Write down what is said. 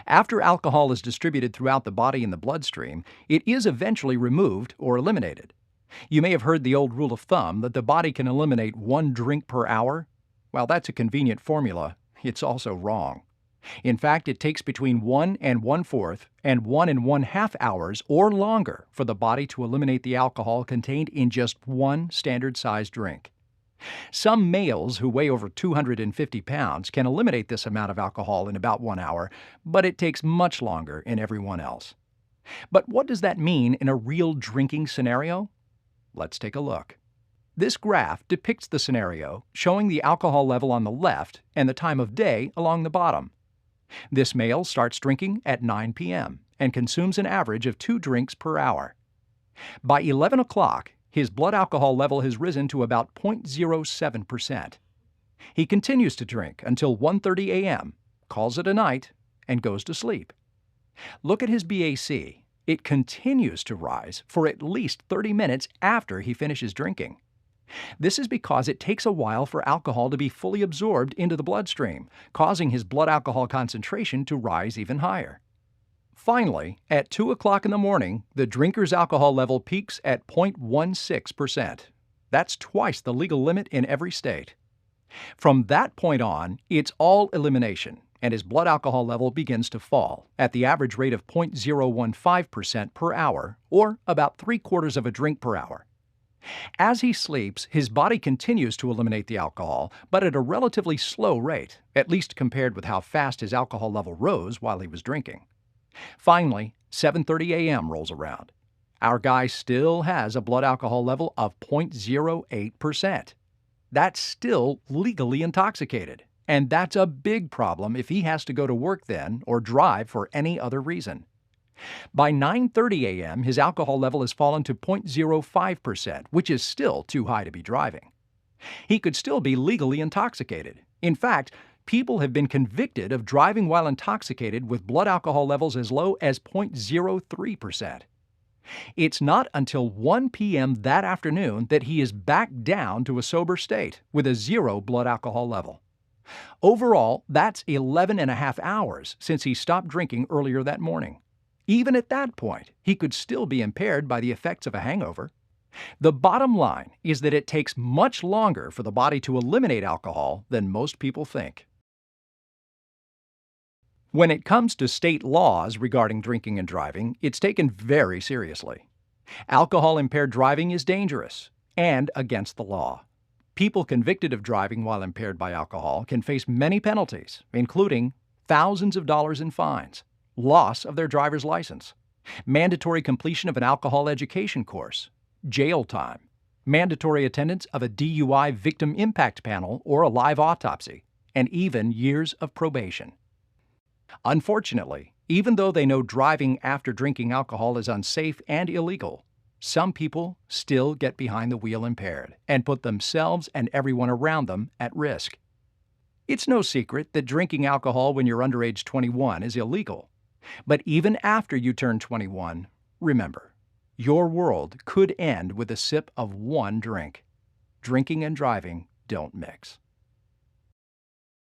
After alcohol is distributed throughout the body in the bloodstream, it is eventually removed or eliminated. You may have heard the old rule of thumb that the body can eliminate 1 drink per hour. While that's a convenient formula, it's also wrong. In fact, it takes between 1 and 1/4 and 1 and 1/2 hours or longer for the body to eliminate the alcohol contained in just one standard-sized drink. Some males who weigh over 250 pounds can eliminate this amount of alcohol in about 1 hour, but it takes much longer in everyone else. But what does that mean in a real drinking scenario? Let's take a look. This graph depicts the scenario, showing the alcohol level on the left and the time of day along the bottom. This male starts drinking at 9 p.m. and consumes an average of 2 drinks per hour. By 11 o'clock, his blood alcohol level has risen to about 0.07%. He continues to drink until 1:30 a.m., calls it a night, and goes to sleep. Look at his BAC. It continues to rise for at least 30 minutes after he finishes drinking. This is because it takes a while for alcohol to be fully absorbed into the bloodstream, causing his blood alcohol concentration to rise even higher. Finally, at 2 o'clock in the morning, the drinker's alcohol level peaks at 0.16%. That's twice the legal limit in every state. From that point on, it's all elimination, and his blood alcohol level begins to fall at the average rate of 0.015% per hour, or about 3/4 of a drink per hour. As he sleeps, his body continues to eliminate the alcohol, but at a relatively slow rate, at least compared with how fast his alcohol level rose while he was drinking. Finally, 7:30 a.m. rolls around. Our guy still has a blood alcohol level of 0.08%. That's still legally intoxicated, and that's a big problem if he has to go to work then or drive for any other reason. By 9:30 a.m., his alcohol level has fallen to 0.05%, which is still too high to be driving. He could still be legally intoxicated. In fact, people have been convicted of driving while intoxicated with blood alcohol levels as low as 0.03%. It's not until 1 p.m. that afternoon that he is back down to a sober state with a 0 blood alcohol level. Overall, that's 11.5 hours since he stopped drinking earlier that morning. Even at that point, he could still be impaired by the effects of a hangover. The bottom line is that it takes much longer for the body to eliminate alcohol than most people think. When it comes to state laws regarding drinking and driving, it's taken very seriously. Alcohol-impaired driving is dangerous and against the law. People convicted of driving while impaired by alcohol can face many penalties, including thousands of dollars in fines, loss of their driver's license, mandatory completion of an alcohol education course, jail time, mandatory attendance of a DUI victim impact panel or a live autopsy, and even years of probation. Unfortunately, even though they know driving after drinking alcohol is unsafe and illegal, some people still get behind the wheel impaired and put themselves and everyone around them at risk. It's no secret that drinking alcohol when you're under age 21 is illegal. But even after you turn 21, remember, your world could end with a sip of 1 drink. Drinking and driving don't mix.